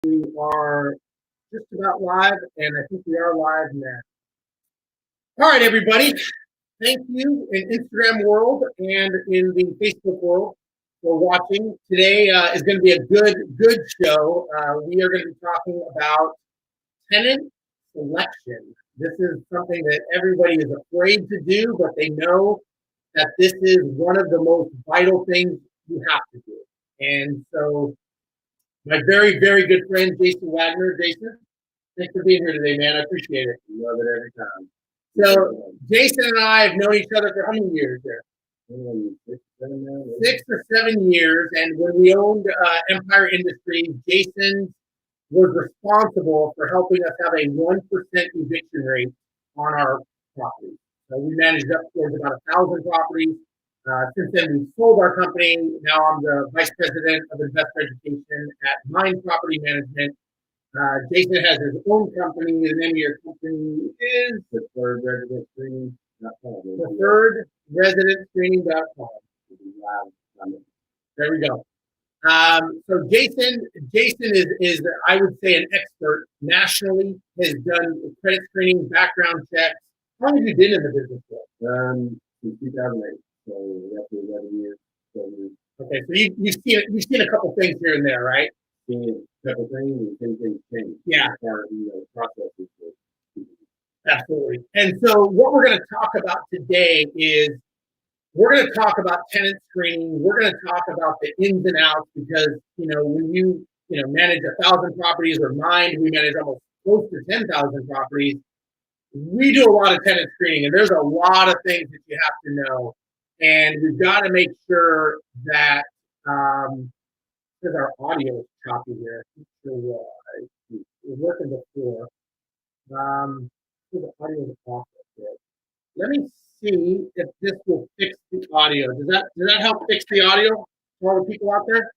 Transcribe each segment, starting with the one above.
We are just about live, and I think we are live now. All right, everybody. Thank you in Instagram world and in the Facebook world for watching. Today is going to be a good show. We are going to be talking about tenant selection. This is something that everybody is afraid to do, but they know that this is one of the most vital things you have to do. And so my very good friend, Jason Wagoneer. Jason, thanks for being here today, man. I appreciate it. Love it every time. So, Jason and I have known each other for how many years there? 6 or 7 years. And when we owned Empire Industries, Jason was responsible for helping us have a 1% eviction rate on our property. So we managed up towards about 1,000 properties. Since then, we sold our company. Now I'm the vice president of investor education at Mind Property Management. Jason has his own company. The name of your company is Preferred Resident Screening.com. PreferredResidentScreening.com. There we go. So Jason is I would say an expert nationally. Has done credit screening, background checks. How long have you been in the business for? Since 2008, so roughly 11 years. Okay, so you've seen a couple things here and there, right? Seen a couple things and things change. Yeah. As far as, processes. Absolutely. And so what we're going to talk about today is we're going to talk about tenant screening. We're going to talk about the ins and outs because, when you manage 1,000 properties or Mind, we manage almost close to 10,000 properties. We do a lot of tenant screening, and there's a lot of things that you have to know. And we've got to make sure that, because our audio is choppy here. So, we're working before. The audio is off a bit. Let me see if this will fix the audio. Does that help fix the audio for all the people out there?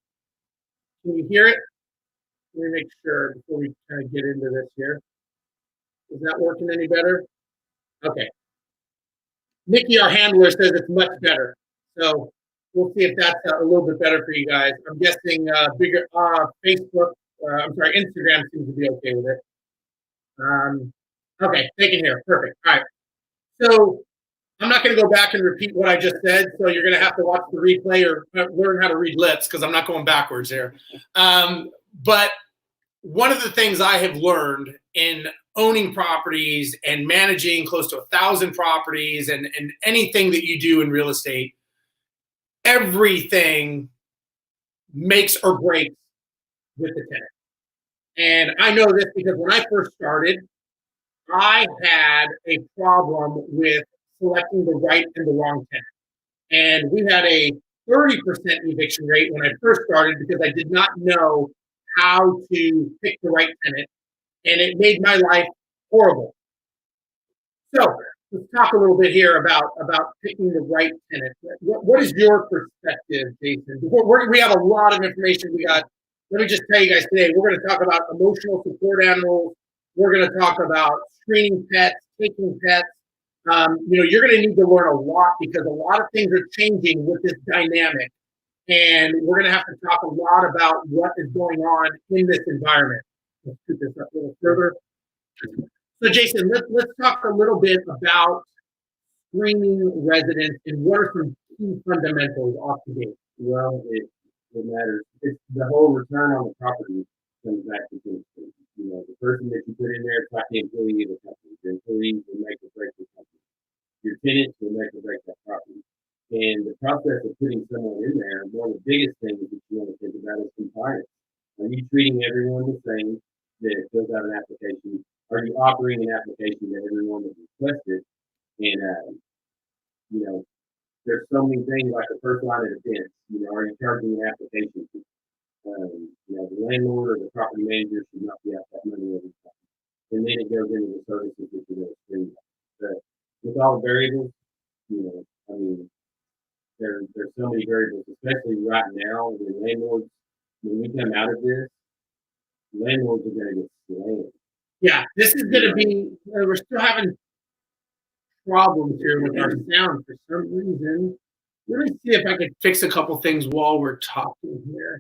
Can you hear it? Let me make sure before we kind of get into this here. Is that working any better? Okay. Nikki, our handler, says it's much better. So we'll see if that's a little bit better for you guys. I'm guessing Instagram seems to be okay with it. Okay, they can hear. Perfect. All right. So I'm not going to go back and repeat what I just said. So you're going to have to watch the replay or learn how to read lips because I'm not going backwards here. But one of the things I have learned in owning properties and managing close to 1,000 properties and anything that you do in real estate, everything makes or breaks with the tenant. And I know this because when I first started, I had a problem with selecting the right and the wrong tenant. And we had a 30% eviction rate when I first started because I did not know how to pick the right tenant. And it made my life horrible. So let's talk a little bit here about picking the right tenant. What is your perspective, Jason? We have a lot of information we got. Let me just tell you guys today, we're going to talk about emotional support animals. We're going to talk about screening pets, taking pets. You're going to need to learn a lot because a lot of things are changing with this dynamic. And we're going to have to talk a lot about what is going on in this environment. Let's put this up a little further. So, Jason, let's talk a little bit about screening residents and what are some key fundamentals off the gate. Well, it matters. It's the whole return on the property comes back to things. The person that you put in there is like the employee of the company. The employees will make or break the company. Your tenants will make or break that property. And the process of putting someone in there, one of the biggest things that you want to think about is compliance. Are you treating everyone the same that fills out an application? Are you offering an application to everyone that requested? And, there's so many things like the first line of defense. Are you charging an application fee? The landlord or the property manager should not be out that money every time. And then it goes into the services that you're going to screen. But with all the variables, there's so many variables, especially right now when landlords, when we come out of this, landlords are going to get slammed. Yeah, this is going to be, we're still having problems here with our sound for some reason. Let me see if I can fix a couple things while we're talking here.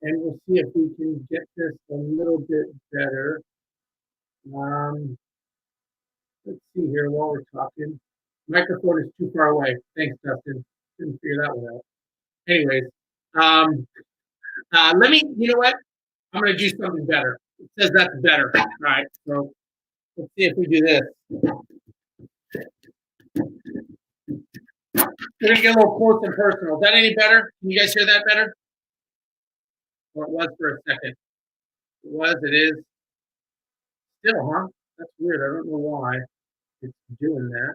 and we'll see if we can get this a little bit better. Let's see here while we're talking. Microphone is too far away. Thanks, Dustin. Couldn't figure that one out. Anyways, let me, you know what? I'm going to do something better. It says that's better. All right, so let's see if we do this. We're going to get a little close and personal. Is that any better? Can you guys hear that better? Well, it was for a second. It was, it is. Still, huh? That's weird. I don't know why it's doing that.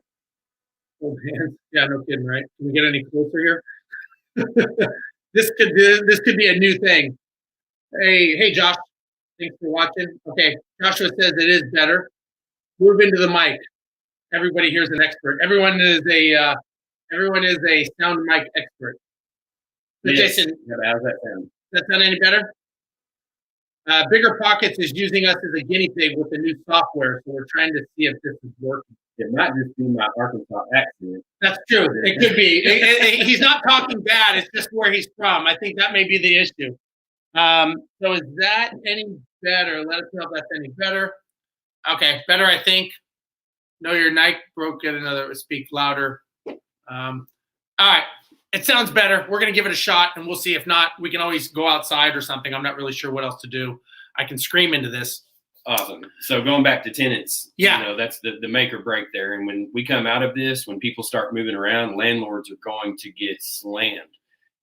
Hold hands. Yeah, no kidding, right? Can we get any closer here? This could be a new thing. Hey, Josh. Thanks for watching. Okay, Joshua says it is better. Move into the mic. Everybody here's an expert. Everyone is a sound mic expert. So Yes. Jason, How's that sound? does that sound any better? Bigger Pockets is using us as a guinea pig with the new software, so we're trying to see if this is working. It might just be my Arkansas accent. That's true. It could be. He's not talking bad. It's just where he's from. I think that may be the issue. So is that any better? Let us know if that's any better. Okay, better, I think. No, your mic broke. Get another. Speak louder. All right. It sounds better. We're going to give it a shot, and we'll see. If not, we can always go outside or something. I'm not really sure what else to do. I can scream into this. Awesome. So going back to tenants, Yeah. you know, that's the make or break there. And when we come out of this, when people start moving around, landlords are going to get slammed.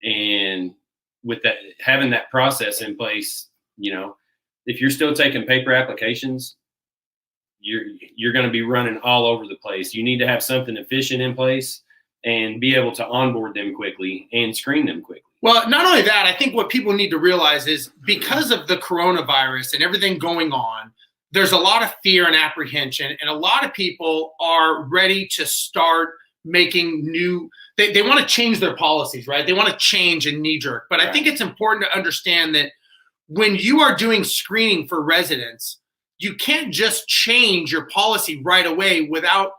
And with that, having that process in place, you know, if you're still taking paper applications, you're going to be running all over the place. You need to have something efficient in place and be able to onboard them quickly and screen them quickly. Well, not only that, I think what people need to realize is because of the coronavirus and everything going on, there's a lot of fear and apprehension, and a lot of people are ready to start making new, they want to change their policies, right? They want to change and knee jerk. But I think it's important to understand that when you are doing screening for residents, you can't just change your policy right away without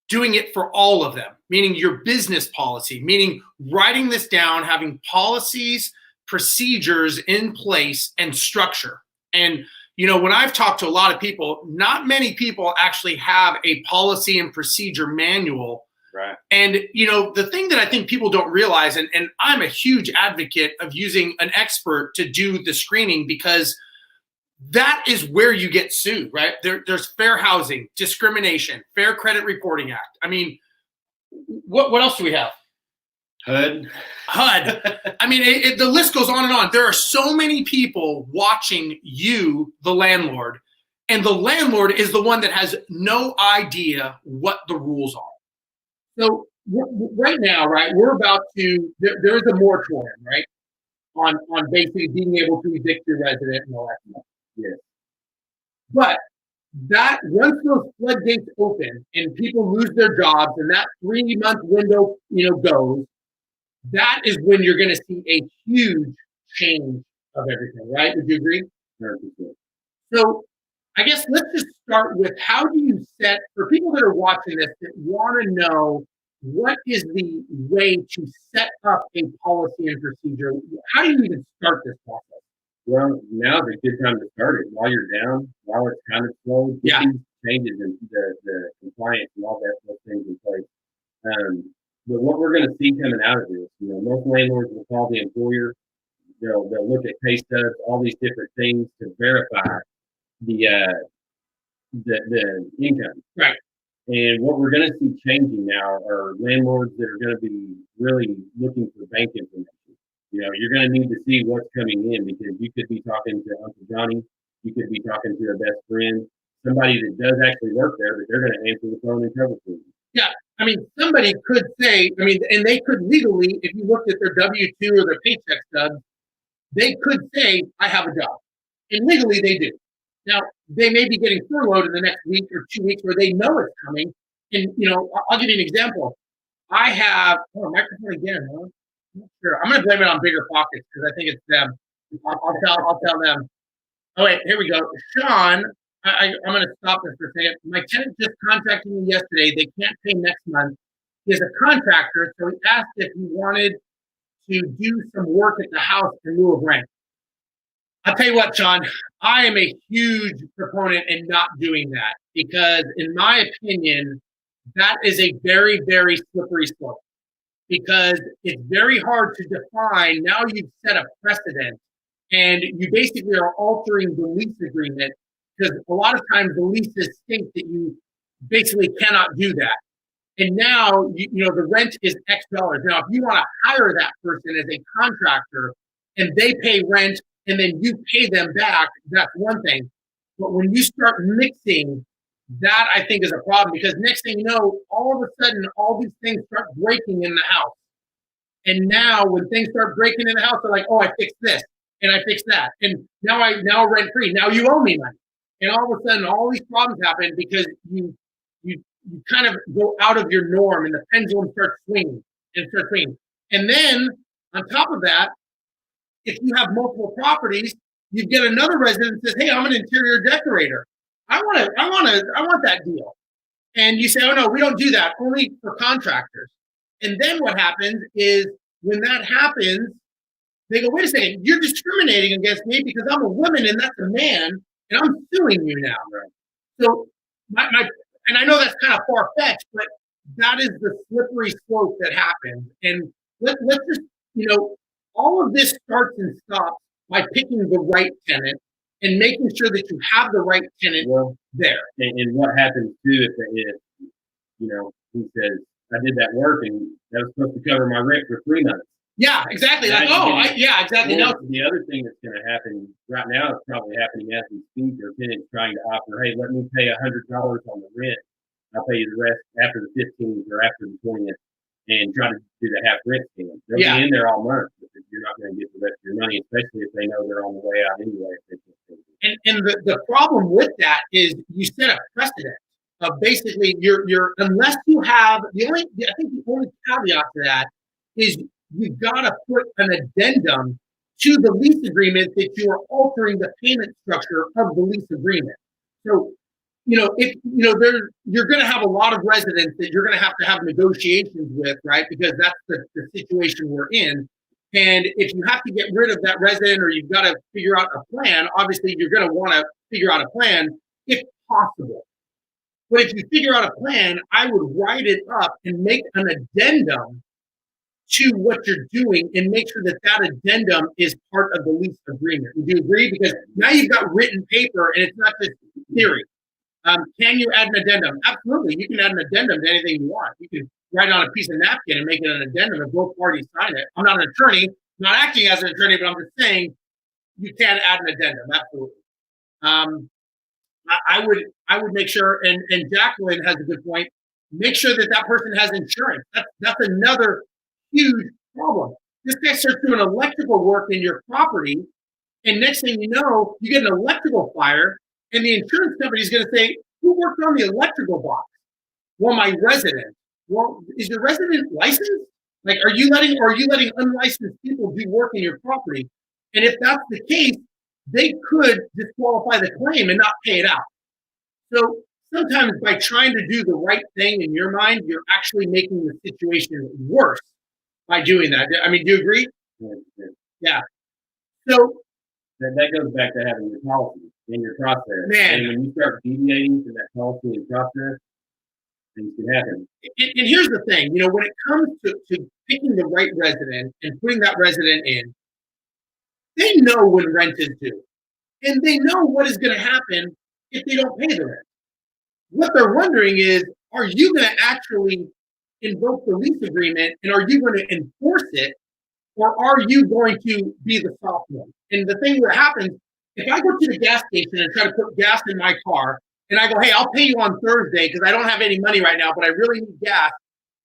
doing it for all of them, meaning your business policy, meaning writing this down, having policies, procedures in place, and structure. And, you know, when I've talked to a lot of people, not many people actually have a policy and procedure manual. Right. And, you know, the thing that I think people don't realize, and I'm a huge advocate of using an expert to do the screening, because that is where you get sued, right? There's fair housing, discrimination, Fair Credit Reporting Act. I mean, what else do we have? HUD. I mean, the list goes on and on. There are so many people watching you, the landlord, and the landlord is the one that has no idea what the rules are. So right now, right, we're about to, there is a moratorium, right, on basically being able to evict your resident and all that stuff. Yes. But that once those floodgates open and people lose their jobs and that 3-month window, you know, goes, that is when you're going to see a huge change of everything, right? Would you agree? 100%. So I guess let's just start with, how do you set, for people that are watching this that want to know, what is the way to set up a policy and procedure? How do you even start this process? Well, now's a good time to start it. While you're down, while it's kind of slow, get these changes in the compliance and all those things in place. But what we're going to see coming out of this, you know, most landlords will call the employer. They'll look at pay stubs, all these different things to verify the income. Right. And what we're going to see changing now are landlords that are going to be really looking for bank information. You know, you're going to need to see what's coming in, because you could be talking to Uncle Johnny, you could be talking to a best friend, somebody that does actually work there, but they're going to answer the phone and troubleshoot you. Yeah, I mean, somebody could say, I mean, and they could legally, if you looked at their W-2 or their paycheck stub, they could say, I have a job. And legally they do. Now, they may be getting furloughed in the next week or 2 weeks where they know it's coming. And, you know, I'll give you an example. I have, microphone again, huh? I'm not sure. I'm going to blame it on Bigger Pockets because I think it's them. I'll tell them. Oh, wait, here we go. Sean, I'm going to stop this for a second. My tenant just contacted me yesterday. They can't pay next month. He is a contractor, so he asked if he wanted to do some work at the house in lieu of rent. I'll tell you what, Sean, I am a huge proponent in not doing that because, in my opinion, that is a very, very slippery slope because it's very hard to define. Now you've set a precedent and you basically are altering the lease agreement because a lot of times the leases state that you basically cannot do that. And now, the rent is X dollars. Now, if you want to hire that person as a contractor and they pay rent and then you pay them back, that's one thing. But when you start mixing, that I think is a problem because next thing you know, all of a sudden, all these things start breaking in the house. And now when things start breaking in the house, they're like, oh, I fixed this and I fixed that. And now rent free. Now you owe me money. And all of a sudden, all these problems happen because you kind of go out of your norm and the pendulum starts swinging and starts swinging. And then on top of that, if you have multiple properties, you get another resident that says, hey, I'm an interior decorator. I want that deal. And you say, oh no, we don't do that, only for contractors. And then what happens is when that happens, they go, wait a second, you're discriminating against me because I'm a woman and that's a man, and I'm suing you now. Right? So and I know that's kind of far-fetched, but that is the slippery slope that happens. And let's just, all of this starts and stops by picking the right tenant and making sure that you have the right tenant there. And what happens too if he says, I did that work and that was supposed to cover my rent for 3 months. Yeah, exactly. Exactly. No. The other thing that's going to happen right now, it's probably happening as we speak, or tenants trying to offer, hey, let me pay $100 on the rent. I'll pay you the rest after the 15th or after the 20th, and try to do the half rent scam. They'll be in there all month, but you're not going to get the rest of your money, especially if they know they're on the way out anyway. And the problem with that is you set a precedent of basically you're unless you have I think the only caveat to that is you've got to put an addendum to the lease agreement that you are altering the payment structure of the lease agreement. So, if you're going to have a lot of residents that you're going to have negotiations with, right? Because that's the situation we're in. And if you have to get rid of that resident or you've got to figure out a plan, obviously you're going to want to figure out a plan if possible. But if you figure out a plan, I would write it up and make an addendum to what you're doing and make sure that addendum is part of the lease agreement. Would you agree? Because now you've got written paper and it's not just theory. Can you add an addendum? Absolutely. You can add an addendum to anything you want. You can write it on a piece of napkin and make it an addendum and both parties sign it. I'm not an attorney, I'm not acting as an attorney, but I'm just saying you can add an addendum. Absolutely. I would make sure, and Jacqueline has a good point, make sure that person has insurance. That's another huge problem. This guy starts doing electrical work in your property, and next thing you know, you get an electrical fire, and the insurance company is going to say, who worked on the electrical box? Well, my resident. Well, is your resident licensed? Like, are you letting unlicensed people do work in your property? And if that's the case, they could disqualify the claim and not pay it out. So sometimes by trying to do the right thing in your mind, you're actually making the situation worse by doing that. I mean, do you agree? Yeah. So that goes back to having your policy in your process. Man. And when you start deviating from that policy and process, things can happen. And here's the thing, when it comes to picking the right resident and putting that resident in, they know when rent is due. And they know what is going to happen if they don't pay the rent. What they're wondering is, are you going to actually invoke the lease agreement and are you going to enforce it? Or are you going to be the soft one? And the thing that happens, if I go to the gas station and try to put gas in my car, and I go, hey, I'll pay you on Thursday because I don't have any money right now, but I really need gas,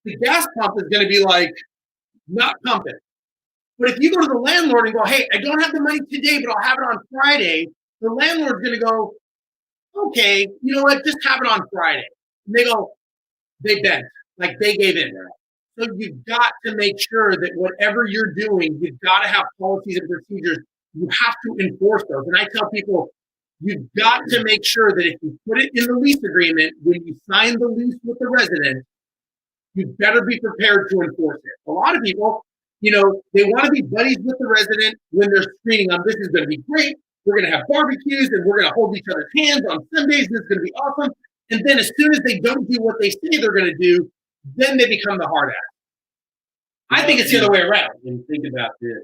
the gas pump is going to be like, not pumping. But if you go to the landlord and go, hey, I don't have the money today, but I'll have it on Friday, the landlord's going to go, okay, you know what, just have it on Friday. And they bent, like they gave in. So you've got to make sure that whatever you're doing, you've got to have policies and procedures. You have to enforce those. And I tell people, you've got to make sure that if you put it in the lease agreement, when you sign the lease with the resident, you better be prepared to enforce it. A lot of people, they want to be buddies with the resident when they're screening them. This is going to be great. we're going to have barbecues, and we're going to hold each other's hands on Sundays, and it's going to be awesome. And then as soon as they don't do what they say they're going to do, then they become the hard ass. I think it's the other way around. And think about this,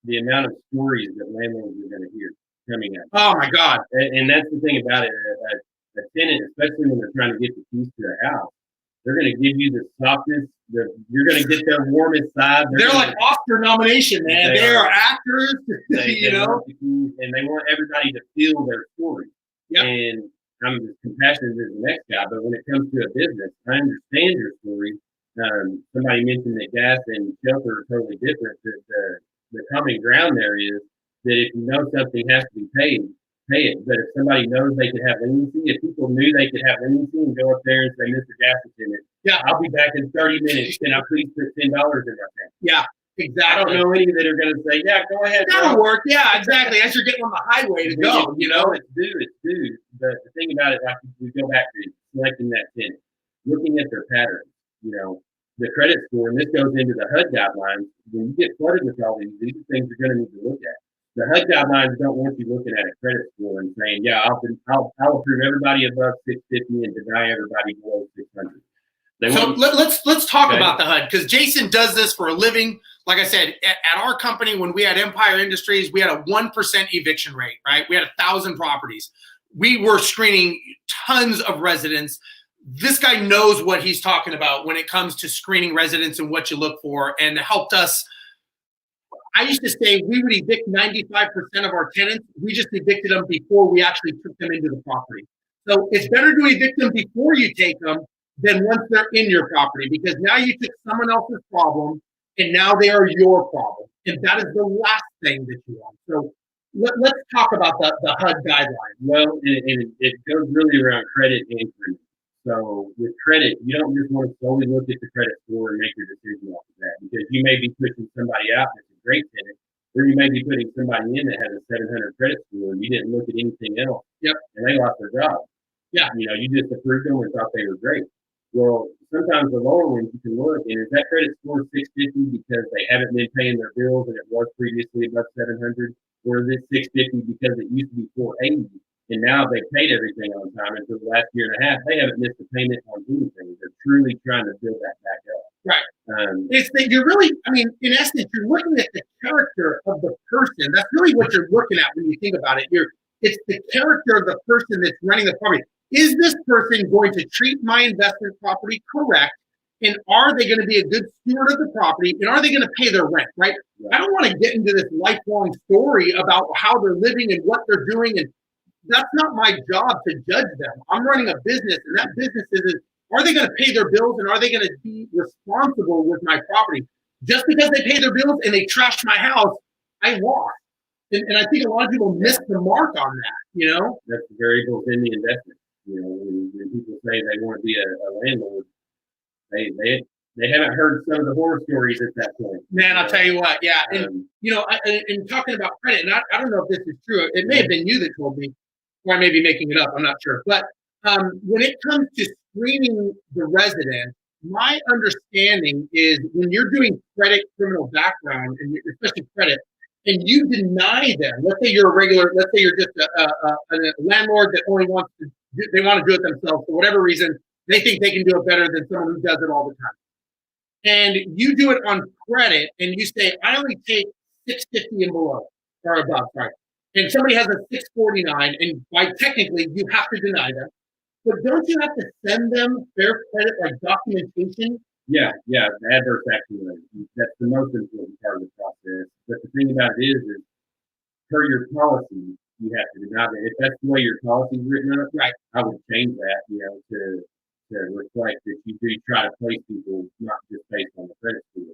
the amount of stories that landlords are going to hear coming out. Oh my God. And that's the thing about it. A tenant, especially when they're trying to get the keys to a house, they're going to give you the softest, you're going to get their warmest side. They're like Oscar nomination, man. They are actors, you know. And they want everybody to feel their story. Yep. And I'm as compassionate as the next guy, but when it comes to a business, I understand your story. Somebody mentioned that gas and shelter are totally different. The common ground there is that if you know something has to be paid, pay it. But if somebody knows they could have leniency, if people knew they could have leniency and go up there and say, Mr. Gas Attendant, yeah, I'll be back in 30 minutes. Can I please put $10 in my tank? Yeah, exactly. I don't know any that are going to say, yeah, go ahead. That'll work. Yeah, exactly. As you're getting on the highway to go, you know. It's due. But the thing about it, like we go back to selecting that tenant, looking at their patterns, you know, the credit score, and this goes into the HUD guidelines. When you get flooded with all these are things you're going to need to look at. The HUD guidelines don't want you looking at a credit score and saying, yeah, I'll approve everybody above 650 and deny everybody below 600. Let's talk about the HUD, because Jason does this for a living. Like I said, at our company, when we had Empire Industries, we had a 1% eviction rate, right? We had 1,000 properties. We were screening tons of residents. This guy knows what he's talking about when it comes to screening residents and what you look for, and helped us. I used to say we would evict 95% of our tenants. We just evicted them before we actually took them into the property. So it's better to evict them before you take them than once they're in your property, because now you took someone else's problem and now they are your problem. And that is the last thing that you want. So let's talk about the HUD guidelines. Well, it goes really around credit and credit. So with credit, you don't just want to solely look at the credit score and make your decision off of that, because you may be pushing somebody out that's a great tenant, or you may be putting somebody in that has a 700 credit score and you didn't look at anything else. Yep. And they lost their job. Yeah. You know, you just approved them and thought they were great. Well, sometimes the lower ones you can look, and is that credit score 650 because they haven't been paying their bills and it was previously above 700, or is it 650 because it used to be 480? And now they paid everything on time, and for the last year and a half, they haven't missed a payment on anything. They're truly trying to build that back up. Right. It's that you're really, I mean, in essence, you're looking at the character of the person. That's really what you're looking at when you think about it. It's the character of the person that's running the property. Is this person going to treat my investment property correct? And are they going to be a good steward of the property? And are they going to pay their rent, right? I don't want to get into this lifelong story about how they're living and what they're doing, and that's not my job to judge them. I'm running a business, and that business is are they going to pay their bills, and are they going to be responsible with my property? Just because they pay their bills and they trash my house, I lost. And I think a lot of people miss the mark on that, you know? That's the variables in the investment. You know, when people say they want to be a landlord, they haven't heard some of the horror stories at that point. Man, I'll tell you what, yeah. And, you know, in talking about credit, and I don't know if this is true. It may have been you that told me, or I may be making it up. I'm not sure. But when it comes to screening the resident, my understanding is when you're doing credit, criminal background, and especially credit, and you deny them, let's say you're just a landlord that only wants to, they want to do it themselves for whatever reason, they think they can do it better than someone who does it all the time. And you do it on credit, and you say, I only take 650 and below, or above, right? And somebody has a 649, and by technically, you have to deny them. But don't you have to send them fair credit, like documentation? Yeah, the adverse action rate. That's the most important part of the process. But the thing about it is per your policy, you have to deny that. If that's the way your policy is written up, right, I would change that, you know, to reflect that you do try to place people not just based on the credit score.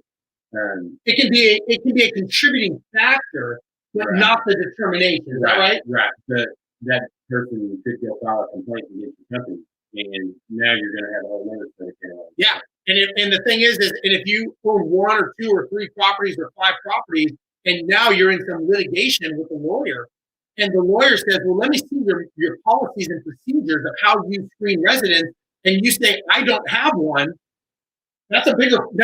It can be a contributing factor, but not the determination. Is that right? Right. But that person could go file a complaint against the company, and now you're going to have a whole other set of penalties. Yeah. And the thing is if you own 1 or 2 or 3 properties or 5 properties, and now you're in some litigation with a lawyer, and the lawyer says, well, let me see your policies and procedures of how you screen residents, and you say, I don't have one, now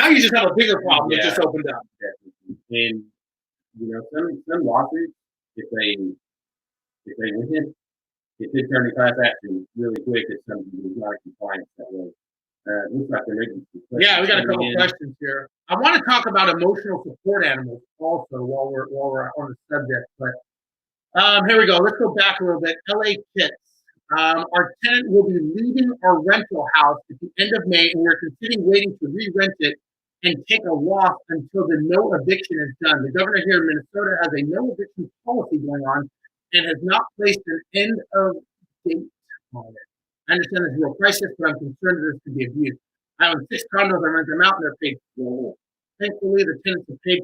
you just have a bigger problem that just opened up. Definitely. And, you know, some lawsuits, if they win, it could turn to class action really quick if somebody is not in compliance that way. Looks like they're making some questions. Yeah, we got a couple coming in. questions here. I want to talk about emotional support animals also while we're on the subject. But here we go. Let's go back a little bit. LA Kits. Our tenant will be leaving our rental house at the end of May, and we're considering waiting to re-rent it and take a loss until the no eviction is done. The governor here in Minnesota has a no eviction policy going on and has not placed an end of date on it. I understand there's a real crisis, but I'm concerned that this could be abused. I own 6 condos, I rent them out, and they're paid for. Thankfully, the tenants are paid.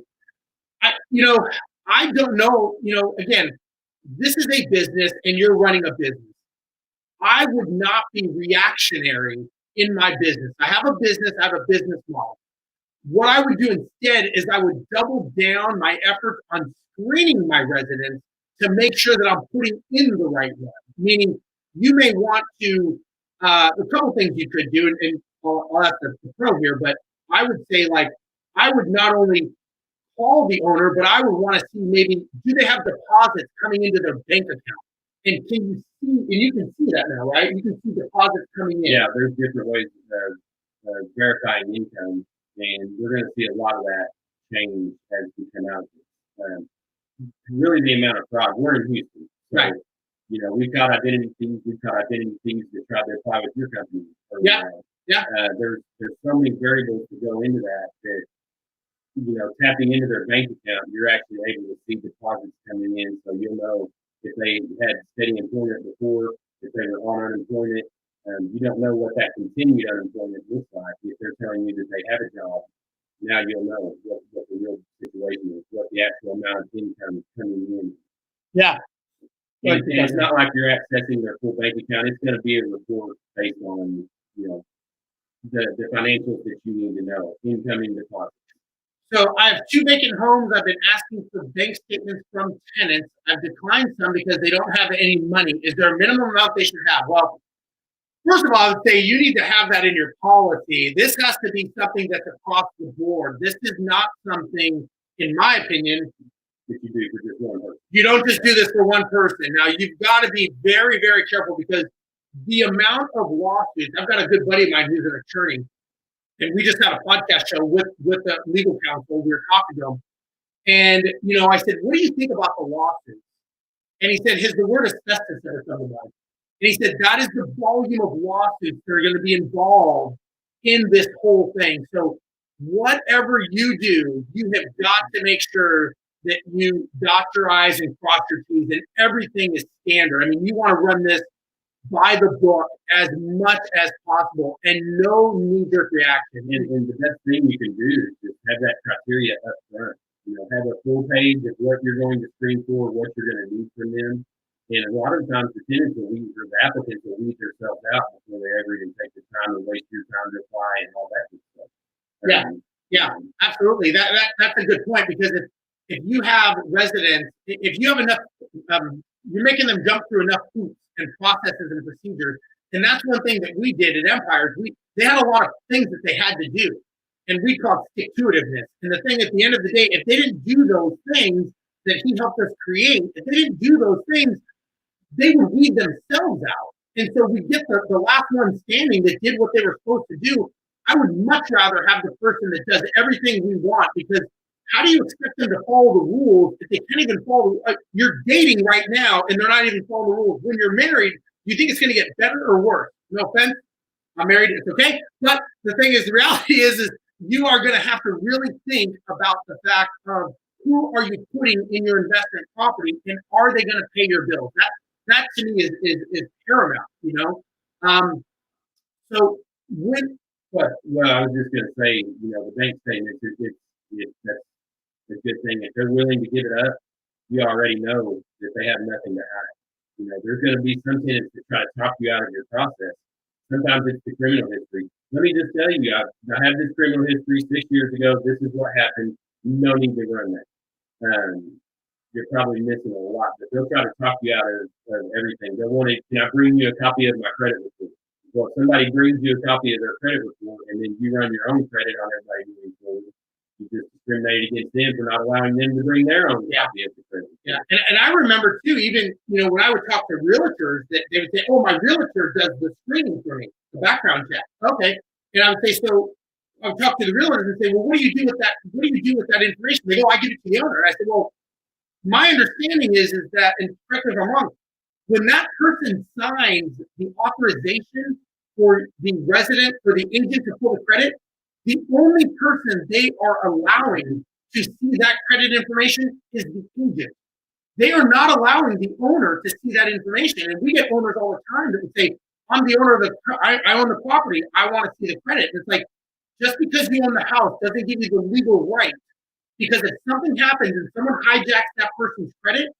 I don't know, again, this is a business and you're running a business. I would not be reactionary in my business. I have a business, I have a business model. What I would do instead is I would double down my efforts on screening my residents to make sure that I'm putting in the right one. Meaning, you may want to, a couple things you could do, and I'll ask the pro here, but I would say, I would not only call the owner, but I would want to see maybe, do they have deposits coming into their bank account? And can you see, and you can see that now, right? You can see deposits coming in. Yeah, there's different ways of verifying income, and we're going to see a lot of that change as we come out of this. Really, the amount of fraud. We're in Houston, so, right? We've got identity thieves. We've got identity thieves that try to apply with your company. Yeah. There's so many variables to go into that tapping into their bank account, you're actually able to see deposits coming in, so you'll know if they had steady employment before, if they were on unemployment. You don't know what that continued unemployment looks like. If they're telling you that they have a job, now you'll know what the real situation is, what the actual amount of income coming in. Yeah. And it's not like you're accessing their full bank account. It's going to be a report based on, the financials that you need to know, incoming deposits. So I have 2 vacant homes. I've been asking for bank statements from tenants. I've declined some because they don't have any money. Is there a minimum amount they should have? Well, first of all, I would say you need to have that in your policy. This has to be something that's across the board. This is not something, in my opinion, that you do for just one person. You don't just do this for one person. Now, you've got to be very, very careful because the amount of lawsuits, I've got a good buddy of mine who's an attorney, and we just had a podcast show with the legal counsel. We were talking to him. And, I said, what do you think about the lawsuits? And he said, the word asbestos that it's under. And he said, that is the volume of lawsuits that are going to be involved in this whole thing. So whatever you do, you have got to make sure that you dot your I's and cross your T's and everything is standard. I mean, you want to run this by the book as much as possible and no knee-jerk reaction. And the best thing you can do is just have that criteria up front. Have a full page of what you're going to screen for, what you're going to need from them. And a lot of times the tenants or the applicants will weed themselves out before they ever even take the time to waste your time to apply and all that good stuff. Yeah, absolutely. That's a good point because if you have residents, if you have enough, you're making them jump through enough hoops and processes and procedures. And that's one thing that we did at Empires. They had a lot of things that they had to do. And we called stick-to-itiveness. And the thing at the end of the day, if they didn't do those things that he helped us create, if they didn't do those things, they would weed themselves out. And so we get the last one standing that did what they were supposed to do. I would much rather have the person that does everything we want because how do you expect them to follow the rules if they can't even follow? You're dating right now and they're not even following the rules. When you're married, do you think it's going to get better or worse? No offense. I'm married. It's okay. But the thing is, the reality is you are going to have to really think about the fact of who are you putting in your investment property and are they going to pay your bills? That to me is paramount, So when well, I was just going to say, the bank statement that's a good thing. If they're willing to give it up, you already know that they have nothing to hide. There's going to be some tenants that try to talk you out of your process. Sometimes it's the criminal history. Let me just tell you, I have this criminal history 6 years ago. This is what happened. No need to run that. You're probably missing a lot, but they'll try to talk you out of everything. They'll want to, can I bring you a copy of my credit report? Well, if somebody brings you a copy of their credit report and then you run your own credit on everybody moving forward, you just discriminated against them for not allowing them to bring their own Yeah. copy of the credit. Yeah, and I remember too, even when I would talk to realtors, that they would say, "Oh, my realtor does the screening for me, the background check." Okay, and I would say, so I would talk to the realtors and say, "Well, what do you do with that? What do you do with that information?" They go, "I give it to the owner." And I said, "Well, my understanding is that, and correct me if I'm wrong, when that person signs the authorization for the resident, for the agent to pull the credit, the only person they are allowing to see that credit information is the agent. They are not allowing the owner to see that information." And we get owners all the time that would say, "I'm the owner of I own the property. I want to see the credit." And it's like, just because you own the house doesn't give you the legal right. Because if something happens and someone hijacks that person's credit,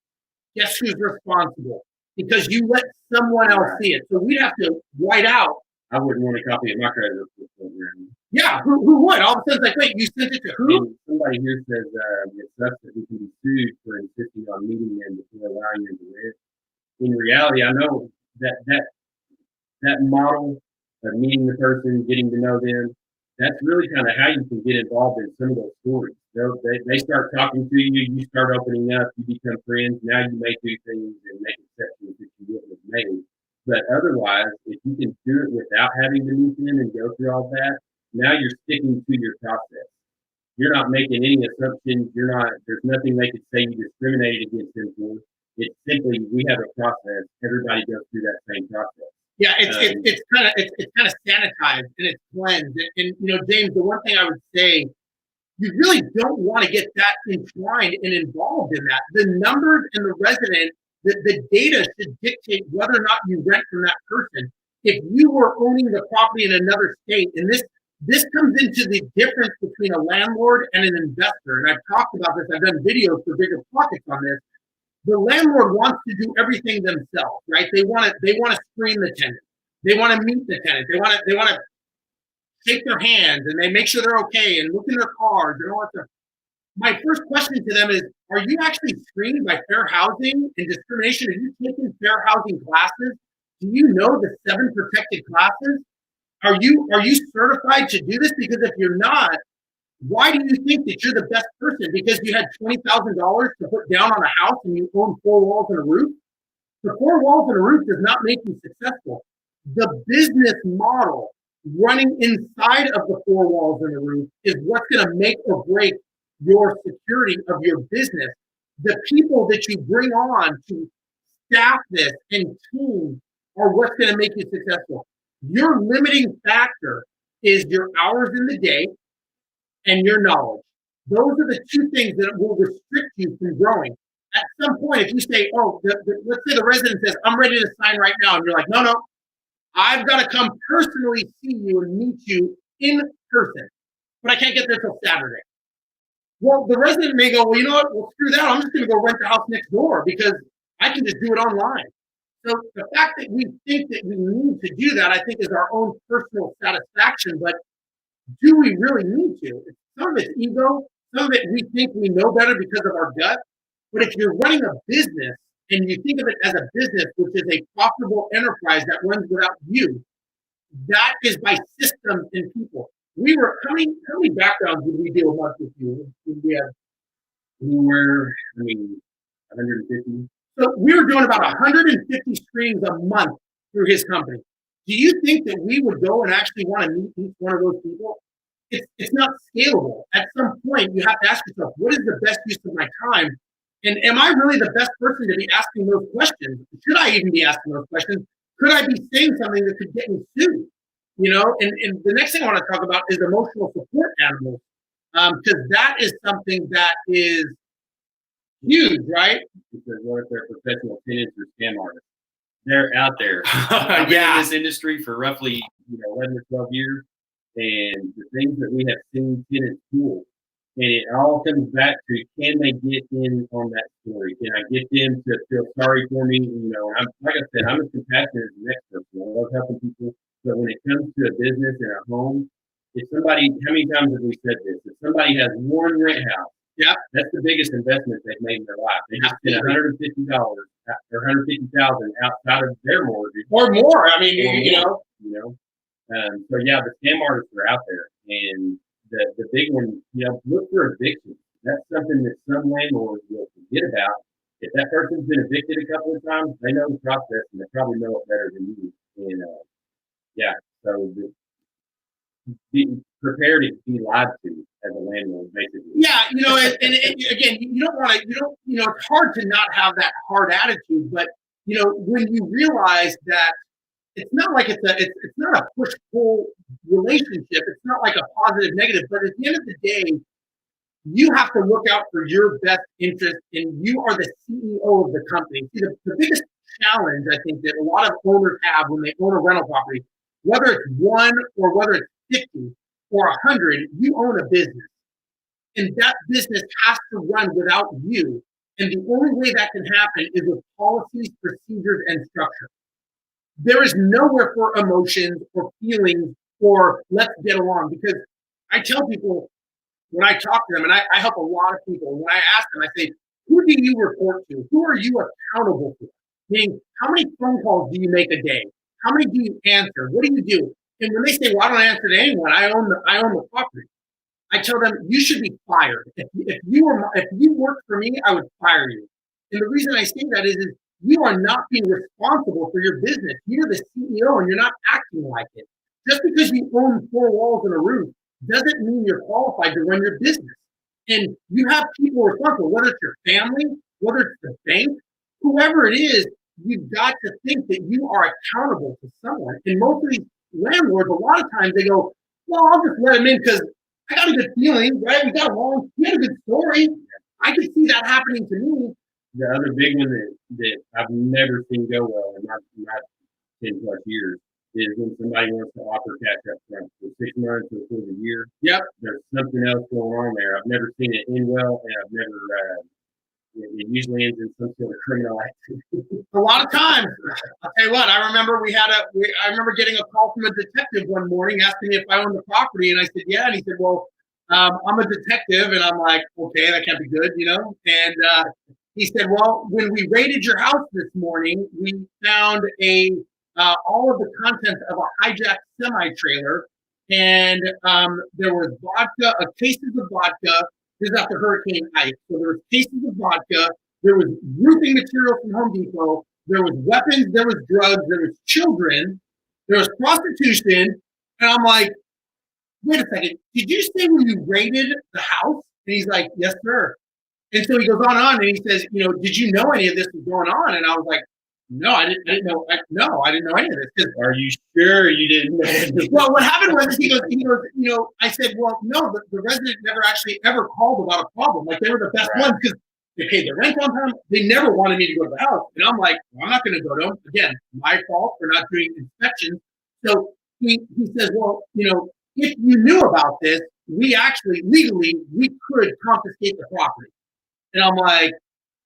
guess who's responsible? Because you let someone else see it. So we'd have to white out. I wouldn't want a copy of my credit report program. Yeah, who would? All of a sudden, it's like, wait, you sent it to who? And somebody here says it sucks that we can be sued for insisting on meeting them before allowing them to rent. In reality, I know that model of meeting the person, getting to know them, that's really kind of how you can get involved in some of those stories. They start talking to you, you start opening up, you become friends. Now you may do things and make exceptions that you wouldn't have made. But otherwise, if you can do it without having to meet them and go through all that, now you're sticking to your process. You're not making any assumptions. There's nothing they could say you discriminated against them for. It's simply, we have a process. Everybody goes through that same process. Yeah, it's kind of sanitized and it's cleansed. And James, the one thing I would say, you really don't want to get that entwined and involved in that. The numbers and the resident, the data should dictate whether or not you rent from that person. If you were owning the property in another state, and this comes into the difference between a landlord and an investor. And I've talked about this. I've done videos for Bigger Pockets on this. The landlord wants to do everything themselves, right? They want to screen the tenant. They want to meet the tenant. They want to shake their hands and they make sure they're okay and look in their cars and all that stuff. My first question to them is, are you actually screened by fair housing and discrimination? Are you taking fair housing classes? Do you know the 7 protected classes? Are you certified to do this? Because if you're not, why do you think that you're the best person? Because you had $20,000 to put down on a house and you own 4 walls and a roof? The 4 walls and a roof does not make you successful. The business model running inside of the 4 walls and a roof is what's going to make or break your security of your business. The people that you bring on to staff this and team are what's going to make you successful. Your limiting factor is your hours in the day and your knowledge. Those are the 2 things that will restrict you from growing. At some point, if you say, let's say the resident says, "I'm ready to sign right now," and you're like, no, I've got to come personally see you and meet you in person, but I can't get there till Saturday. Well, the resident may go, "Well, you know what? Well, screw that. I'm just going to go rent the house next door because I can just do it online." So the fact that we think that we need to do that, I think, is our own personal satisfaction. But do we really need to? Some of it's ego. Some of it we think we know better because of our gut. But if you're running a business and you think of it as a business, which is a profitable enterprise that runs without you, that is by systems and people. How many backgrounds did we deal with you? We have 150. So we were doing about 150 screenings a month through his company. Do you think that we would go and actually want to meet each one of those people? It's not scalable. At some point, you have to ask yourself, what is the best use of my time? And am I really the best person to be asking those questions? Should I even be asking those questions? Could I be saying something that could get me sued? And the next thing I want to talk about is emotional support animals, because that is something that is huge, right? Because what if they're professional tenants or scam artists? They're out there. I've been in this industry for roughly 11 or 12 years, and the things that we have seen tenants pull, and it all comes back to, can they get in on that story? Can I get them to feel sorry for me? Like I said, I'm as compassionate as the next person. I love helping people, but when it comes to a business and a home, how many times have we said this? If somebody has one rent house, yeah, that's the biggest investment they've made in their life. They just spent $150 or $150,000 outside of their mortgage or more. I mean, So yeah, the scam artists are out there, and the big one, look for eviction. That's something that some landlords will forget about. If that person's been evicted a couple of times, they know the process and they probably know it better than you. And yeah, so be prepared to be lied to as a landlord, basically. Yeah, and again, you don't want to, it's hard to not have that hard attitude, but when you realize that it's not like it's not a push pull relationship. It's not like a positive negative, but at the end of the day, you have to look out for your best interest, and you are the CEO of the company. See, the biggest challenge I think that a lot of owners have when they own a rental property, whether it's one or whether it's 50 or 100, you own a business, and that business has to run without you. And the only way that can happen is with policies, procedures, and structure. There is nowhere for emotions or feelings or let's get along, because I tell people when I talk to them, and I help a lot of people, when I ask them, I say, who do you report to? Who are you accountable for? Meaning, how many phone calls do you make a day? How many do you answer? What do you do? And when they say, well, I don't answer to anyone, I own the property. I tell them, you should be fired. If you worked for me, I would fire you. And the reason I say that is you are not being responsible for your business. You're the CEO and you're not acting like it. Just because you own four walls and a roof doesn't mean you're qualified to run your business. And you have people responsible, whether it's your family, whether it's the bank, whoever it is, you've got to think that you are accountable to someone. And most of these landlords, a lot of times they go, well, I'll just let them in because I got a good feeling, right? We had a good story. I could see that happening to me. The other big one that I've never seen go well in my 10 plus years is when somebody wants to offer cash up front for 6 months or for the year. Yep. There's something else going on there. I've never seen it end well, and I've never, it usually ends in some sort of criminal activity. A lot of times, I'll tell you what, I remember I remember getting a call from a detective one morning asking me if I owned the property, and I said, yeah, and he said, well, I'm a detective, and I'm like, okay, that can't be good, and he said, well, when we raided your house this morning, we found all of the contents of a hijacked semi-trailer, and there was cases of vodka. This is after Hurricane Ike. So there was cases of vodka. There was roofing material from Home Depot. There was weapons. There was drugs. There was children. There was prostitution. And I'm like, wait a second. Did you say when you raided the house? And he's like, yes, sir. And so he goes on, and he says, did you know any of this was going on? And I was like, no, I didn't know. I didn't know any of this. Are you sure you didn't know? Well, what happened was he goes, I said, well, no, the resident never actually ever called about a problem. Like, they were the best ones because they paid their rent on time. They never wanted me to go to the house. And I'm like, well, I'm not going to go to them. Again, my fault for not doing inspections. So he says, well, if you knew about this, we actually, legally, we could confiscate the property. And I'm like,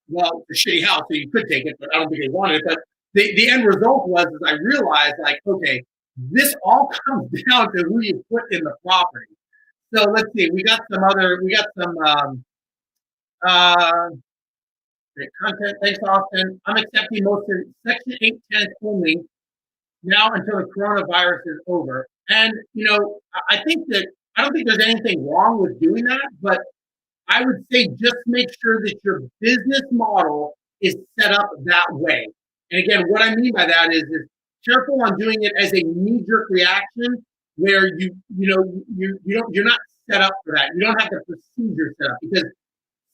well, it's a shitty house, so you could take it, but I don't think they wanted it. But the end result was I realized, like, okay, this all comes down to who you put in the property. So let's see, we got some great content. Thanks, Austin. I'm accepting most of Section 8 tenants only now until the coronavirus is over. And I don't think there's anything wrong with doing that, but I would say just make sure that your business model is set up that way. And again, what I mean by that is careful on doing it as a knee-jerk reaction where you're not set up for that. You don't have the procedure set up, because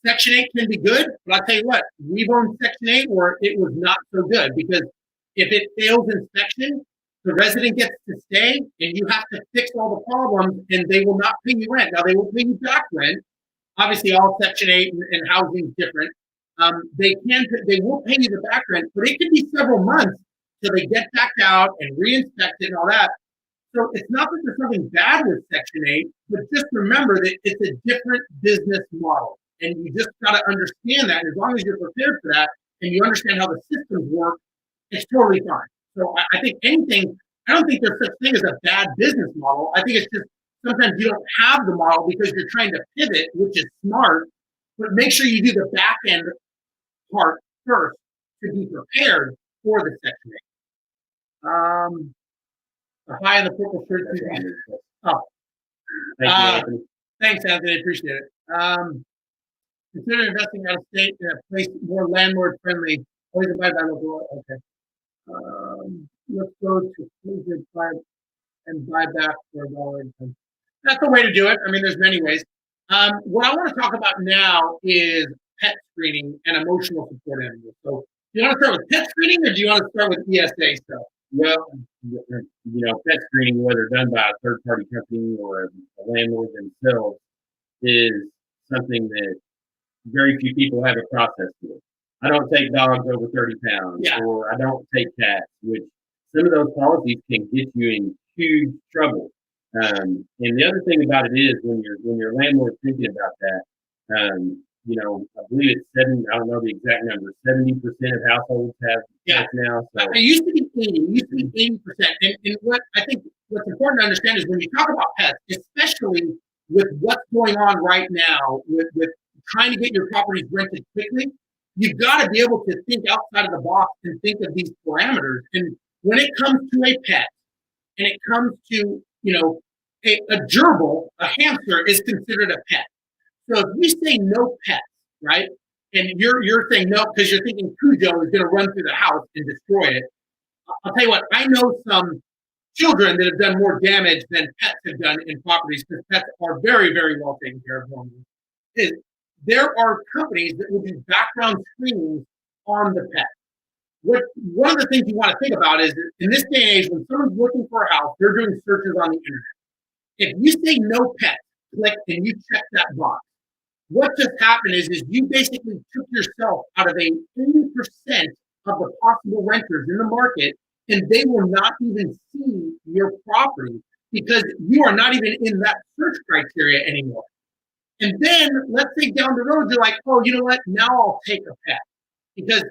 Section 8 can be good, but I'll tell you what, we've owned Section 8 where it was not so good, because if it fails inspection, the resident gets to stay and you have to fix all the problems, and they will not pay you rent. Now, they will pay you back rent. Obviously, all Section 8 and housing is different. They will pay you the back rent, but it can be several months till they get back out and re-inspect it and all that. So it's not that there's something bad with Section 8, but just remember that it's a different business model. And you just got to understand that. And as long as you're prepared for that and you understand how the systems work, it's totally fine. So I think I don't think there's such thing as a bad business model. I think it's just sometimes you don't have the model because you're trying to pivot, which is smart, but make sure you do the back end part first to be prepared for the Section 8. The high in the purple shirt. Thank you, Anthony. Thanks, Anthony. Appreciate it. Consider investing out of state in a place more landlord friendly. Always abide by local law. Okay. Let's go to COVID and buy back for $1. That's the way to do it. I mean, there's many ways. What I want to talk about now is pet screening and emotional support animals. So, do you want to start with pet screening, or do you want to start with ESA stuff? Well, pet screening, whether done by a third-party company or a landlord themselves, is something that very few people have a process for. I don't take dogs over 30 pounds, or I don't take cats, which some of those policies can get you in huge trouble. And the other thing about it is when your landlord's thinking about that, I believe it's I don't know the exact number, 70% of households have pets now. So. It used to be 80, it used to be 80%. And what I think what's important to understand is when you talk about pets, especially with what's going on right now with trying to get your properties rented quickly, you've got to be able to think outside of the box and think of these parameters. And when it comes to a pet, and it comes to, a gerbil, a hamster is considered a pet. So if you say no pets, right, and you're saying no because you're thinking Cujo is going to run through the house and destroy it, I'll tell you what, I know some children that have done more damage than pets have done in properties because pets are very, very well taken care of normally. There are companies that will do background screenings on the pet. One of the things you want to think about is in this day and age, when someone's looking for a house, they're doing searches on the internet. If you say no pets, click and you check that box, what just happened is you basically took yourself out of 80% of the possible renters in the market, and they will not even see your property because you are not even in that search criteria anymore. And then let's say down the road, you're like, oh, you know what? Now I'll take a pet because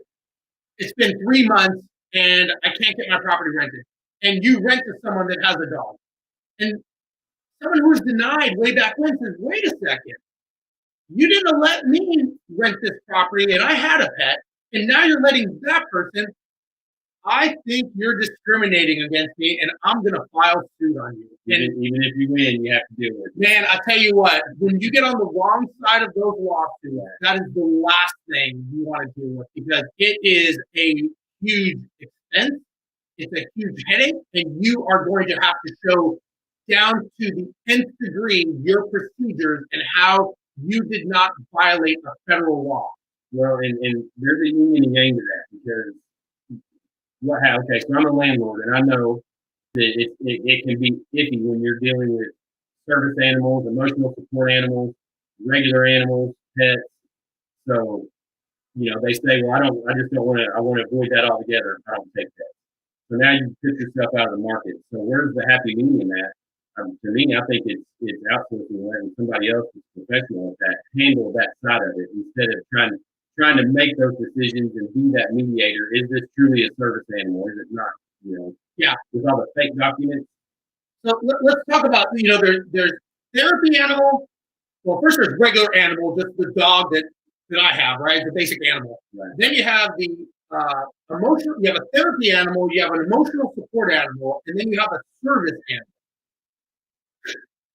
it's been 3 months and I can't get my property rented. And you rent to someone that has a dog. And someone who was denied way back when says, wait a second, you didn't let me rent this property and I had a pet, and now you're letting that person. I think you're discriminating against me and I'm going to file suit on you. Even if you win, you have to deal with it. Man, I tell you what, when you get on the wrong side of those lawsuits, that is the last thing you want to deal with because it is a huge expense. It's a huge headache, and you are going to have to show down to the nth degree your procedures and how you did not violate a federal law. Well, and there's a union and yang to that because okay, so I'm a landlord and I know that it can be iffy when you're dealing with service animals, emotional support animals, regular animals, pets. So, they say, well, I just don't want to, I want to avoid that altogether. I don't take that. So now you put yourself out of the market. So where's the happy medium at? To me, I think it's outsourcing, letting somebody else who's professional at that handle that side of it instead of trying to make those decisions and be that mediator. Is this truly a service animal? Is it not? Yeah. With all the fake documents. So let's talk about, there's therapy animal. Well, first there's regular animal, just the dog that I have, right? The basic animal. Right. Then you have the emotional, you have a therapy animal, you have an emotional support animal, and then you have a service animal.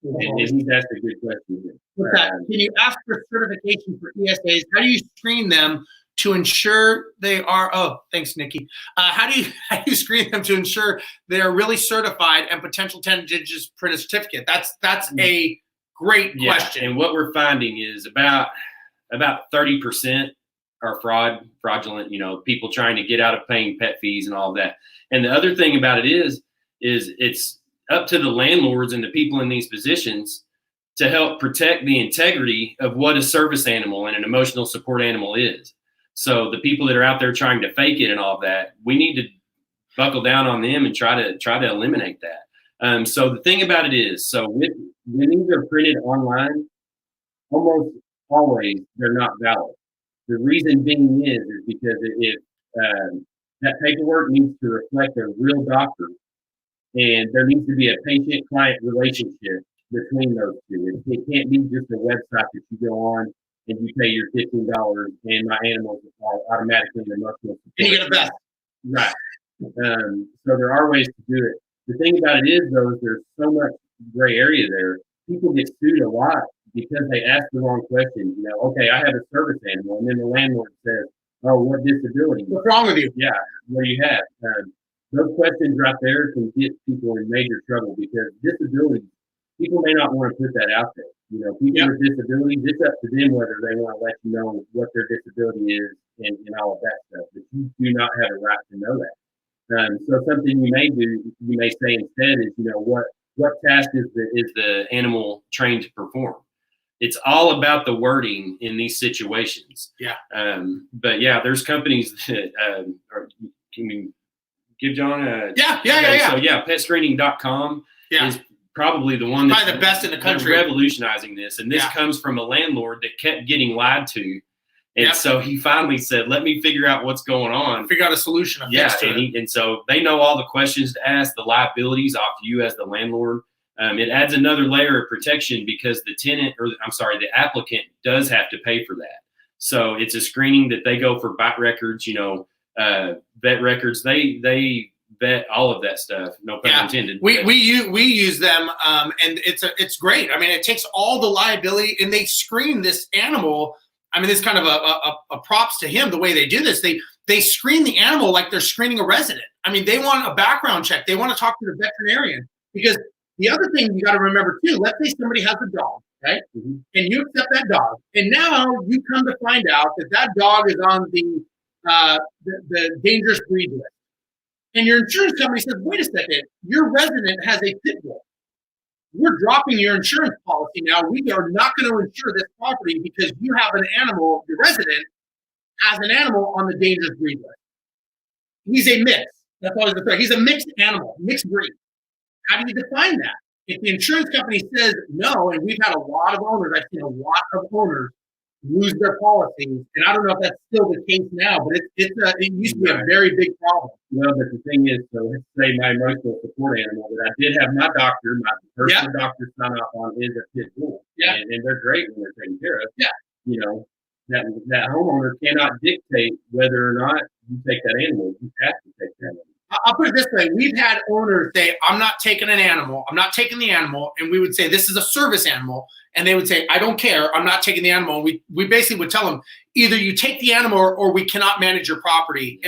And he's asked a good question. Can you ask for certification for ESAs? How do you screen them to ensure they are? Oh, thanks, Nikki. How do you screen them to ensure they are really certified and potential tenant just print a certificate? That's a great question. And what we're finding is about 30% are fraudulent. People trying to get out of paying pet fees and all that. And the other thing about it is it's up to the landlords and the people in these positions to help protect the integrity of what a service animal and an emotional support animal is. So the people that are out there trying to fake it and all that, we need to buckle down on them and try to eliminate that. So the thing about it is, so when these are printed online, almost always they're not valid. The reason being is because if that paperwork needs to reflect a real doctor, and there needs to be a patient-client relationship between those two. It can't be just a website that you go on and you pay your $15 and my animals are automatically an emotional support. And you get a vet. Right. So there are ways to do it. The thing about it is, though, is there's so much gray area there. People get sued a lot because they asked the wrong question. You know, okay, I have a service animal, and then the landlord says, "Oh, what disability? What's wrong with you? Yeah, what do you have?" Those questions right there can get people in major trouble because disabilities, people may not want to put that out there. You know, people with disabilities, it's up to them whether they want to let you know what their disability is and all of that stuff. But you do not have a right to know that. So something you may do, you may say instead is, you know, what task is the animal trained to perform? It's all about the wording in these situations. Yeah. But yeah, there's companies that can you give John a Yeah. So yeah, petscreening.com is probably the one that's probably the best in the country, revolutionizing this. And this comes from a landlord that kept getting lied to. And so he finally said, let me figure out what's going on. Figure out a solution. And so they know all the questions to ask, the liabilities off you as the landlord. It adds another layer of protection because the applicant does have to pay for that. So it's a screening that they go for bite records, vet records. They vet all of that stuff. No pun intended. We use them, and it's great. I mean, it takes all the liability, and they screen this animal. I mean, this kind of a props to him the way they do this. They screen the animal like they're screening a resident. I mean, they want a background check. They want to talk to the veterinarian because the other thing you got to remember too. Let's say somebody has a dog, right? Mm-hmm. And you accept that dog, and now you come to find out that dog is on the dangerous breed list, and your insurance company says, "Wait a second, your resident has a pit bull. We're dropping your insurance policy now. We are not going to insure this property because you have an animal, the resident has an animal on the dangerous breed list. He's a mix. That's always the thing. He's a mixed animal, mixed breed. How do you define that? If the insurance company says no, and we've had a lot of owners, I've seen a lot of owners lose their policies, and I don't know if that's still the case now, but it used to be a very big problem. Well, but the thing is, so let's say my emotional support animal that I did have my personal doctor sign off on is a pit bull. Yeah. And they're great when they're taken care of. Yeah. You know, that homeowner cannot dictate whether or not you take that animal. You have to take that animal. I'll put it this way. We've had owners say, I'm not taking an animal. I'm not taking the animal. And we would say, this is a service animal. And they would say, I don't care. I'm not taking the animal. And we basically would tell them, either you take the animal or we cannot manage your property.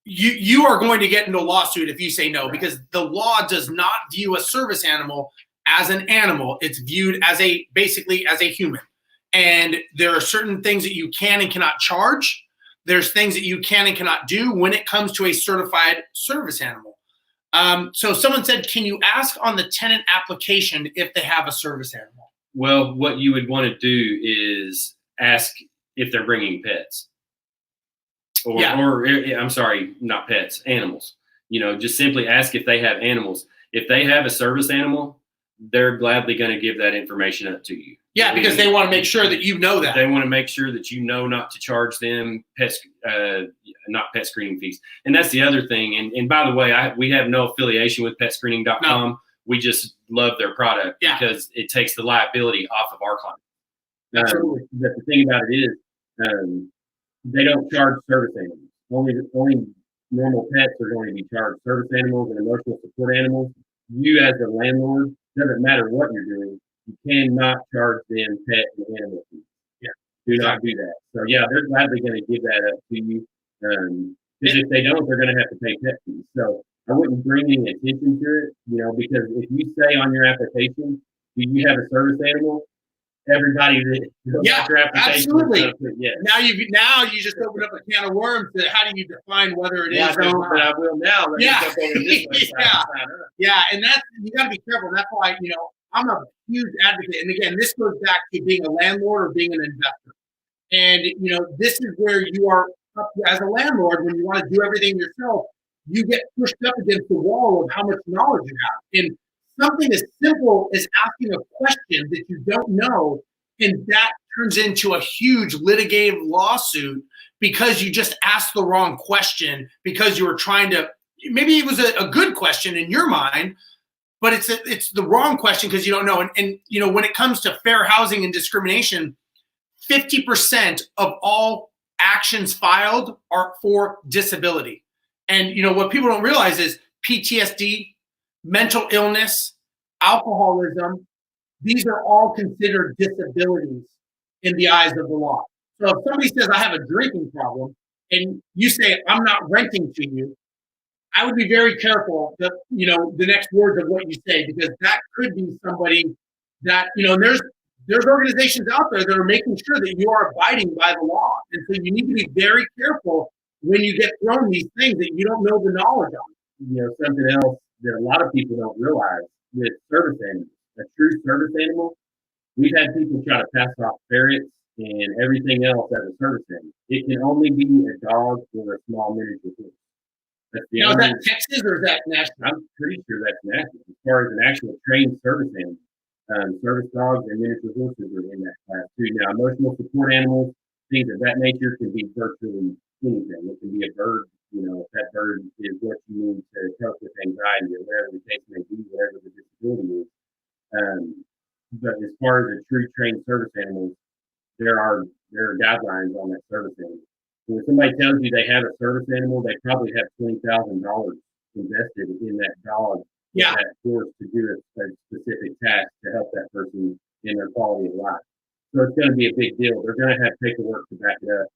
You are going to get into a lawsuit if you say no, because the law does not view a service animal as an animal. It's viewed as basically as a human. And there are certain things that you can and cannot charge. There's things that you can and cannot do when it comes to a certified service animal. So someone said, can you ask on the tenant application if they have a service animal? Well, what you would want to do is ask if they're bringing pets. Or I'm sorry, not pets, animals. Just simply ask if they have animals. If they have a service animal, they're gladly going to give that information up to you. Yeah, because they want to make sure that you know that. They want to make sure that you know not to charge them not pet screening fees. And that's the other thing. And by the way, we have no affiliation with petscreening.com. No. We just love their product because it takes the liability off of our clients. But the thing about it is, they don't charge service animals. Only normal pets are going to be charged. Service animals and emotional support animals. You as a landlord, doesn't matter what you're doing, you cannot charge them pet and animal fees. Yeah, do not do that. So they're gladly going to give that up to you. Because if they don't, they're going to have to pay pet fees. So I wouldn't bring any attention to it, because if you say on your application, do you have a service animal? Everybody that your application. Absolutely. Now you just open up a can of worms. How do you define whether it is or not? But I will now. And that's, you got to be careful. That's why I'm a huge advocate. And again, this goes back to being a landlord or being an investor. And this is where you are as a landlord when you want to do everything yourself. You get pushed up against the wall of how much knowledge you have. And something as simple as asking a question that you don't know, and that turns into a huge litigative lawsuit because you just asked the wrong question, because you were trying to, maybe it was a good question in your mind, but it's the wrong question because you don't know. And when it comes to fair housing and discrimination, 50% of all actions filed are for disability. And what people don't realize is PTSD, mental illness, alcoholism, these are all considered disabilities in the eyes of the law. So if somebody says, I have a drinking problem, and you say, I'm not renting to you, I would be very careful that, the next words of what you say, because that could be somebody that, and there's organizations out there that are making sure that you are abiding by the law. And so you need to be very careful when you get thrown these things that you don't know the knowledge on. Something else that a lot of people don't realize with service animals, a true service animal, we've had people try to pass off ferrets and everything else as a service animal. It can only be a dog or a small miniature horse. Now, is that Texas or is that national? I'm pretty sure that's national. As far as an actual trained service animal, service dogs and miniature horses are in that class too. Now, emotional support animals, things of that nature, can be virtually anything. It can be a bird. If that bird is what you need to cope with anxiety or whatever the case may be, whatever the disability is. But as far as a true trained service animal, there are guidelines on that service animal. So when somebody tells you they have a service animal, they probably have $20,000 invested in that dog, that horse, to do a specific task to help that person in their quality of life. So it's going to be a big deal. They're going to have paperwork to back it up.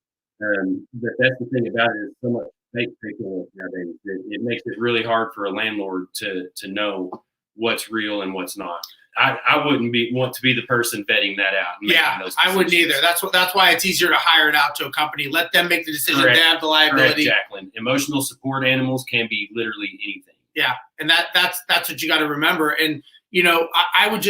But that's the thing about it, is so much fake paperwork nowadays. It makes it really hard for a landlord to know what's real and what's not. I wouldn't want to be the person vetting that out. I wouldn't either. That's why it's easier to hire it out to a company. Let them make the decision. Correct. They have the liability. Correct, Jacqueline. Emotional support animals can be literally anything. Yeah, and that's what you got to remember. And I would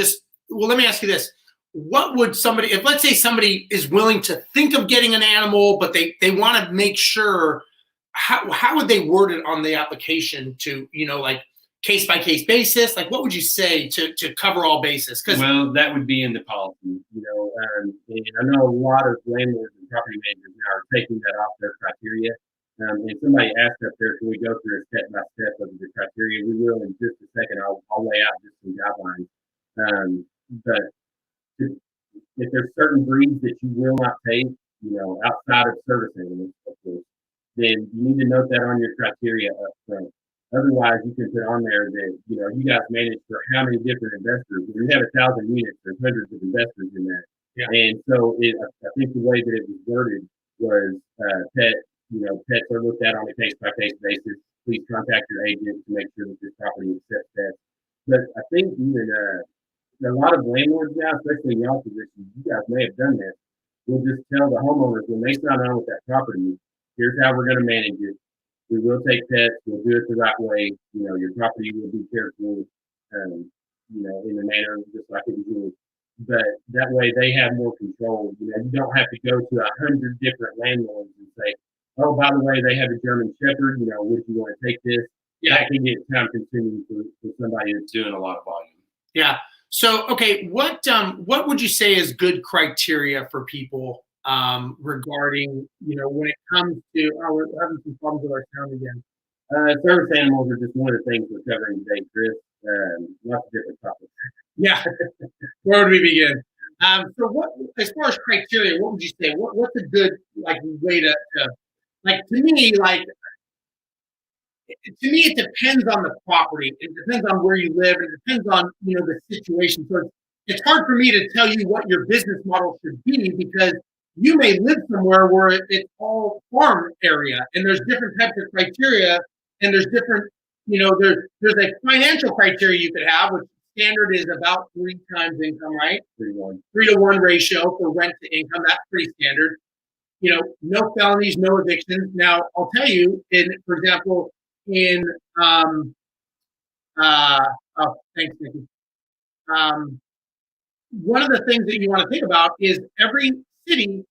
let me ask you this: what would somebody, if let's say somebody is willing to think of getting an animal, but they want to make sure, how would they word it on the application to like case by case basis? Like, what would you say to cover all bases? Well, that would be in the policy, and I know a lot of landlords and property managers now are taking that off their criteria. And somebody asked up there, can we go through a step by step of the criteria? We will in just a second. I'll lay out just some guidelines. But if there's certain breeds that you will not take, outside of service animals, of course, then you need to note that on your criteria up front. Otherwise, you can put on there that, you guys manage for how many different investors. If you have 1,000 units, there's hundreds of investors in that. Yeah. And so I think the way that it was worded was pets are looked at on a case-by-case basis. Please contact your agent to make sure that this property accepts pets. But I think even a lot of landlords now, especially in y'all position, you guys may have done this, will just tell the homeowners when they sign on with that property, here's how we're going to manage it. We will take pets. We'll do it the right way. Your property will be cared for, in the manner just like it was. But that way they have more control. You don't have to go to 100 different landlords and say, oh, by the way, they have a German Shepherd. Would you want to take this? Yeah. That can get time consuming for somebody that's doing a lot of volume. Yeah. So, okay, what would you say is good criteria for people regarding, when it comes to, we're having some problems with our sound again. Service animals are just one of the things we're covering today, Chris. Lots of different topics. Yeah. Where would we begin? So what, as far as criteria, what would you say? What's a good way to to me, it depends on the property. It depends on where you live. It depends on, the situation. So it's hard for me to tell you what your business model should be, because you may live somewhere where it's all farm area and there's different types of criteria, and there's different, there's a financial criteria you could have, which standard is about 3 times income, right? 3-to-1 ratio for rent to income. That's pretty standard. No felonies, no evictions. Now, I'll tell you, for example, thanks, Nikki. One of the things that you want to think about is every city,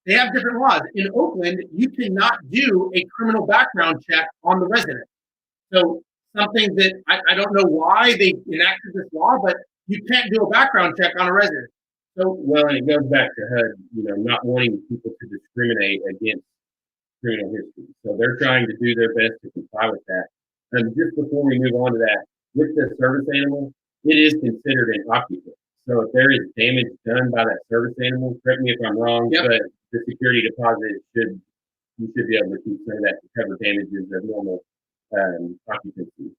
they have different laws. In Oakland, you cannot do a criminal background check on the resident. So something that I don't know why they enacted this law, but you can't do a background check on a resident. So, and it goes back to HUD, not wanting people to discriminate against criminal history. So they're trying to do their best to comply with that. And just before we move on to that, with the service animal, it is considered an occupant. So if there is damage done by that service animal, correct me if I'm wrong, but the security deposit you should be able to keep some of that to cover damages of normal occupancy.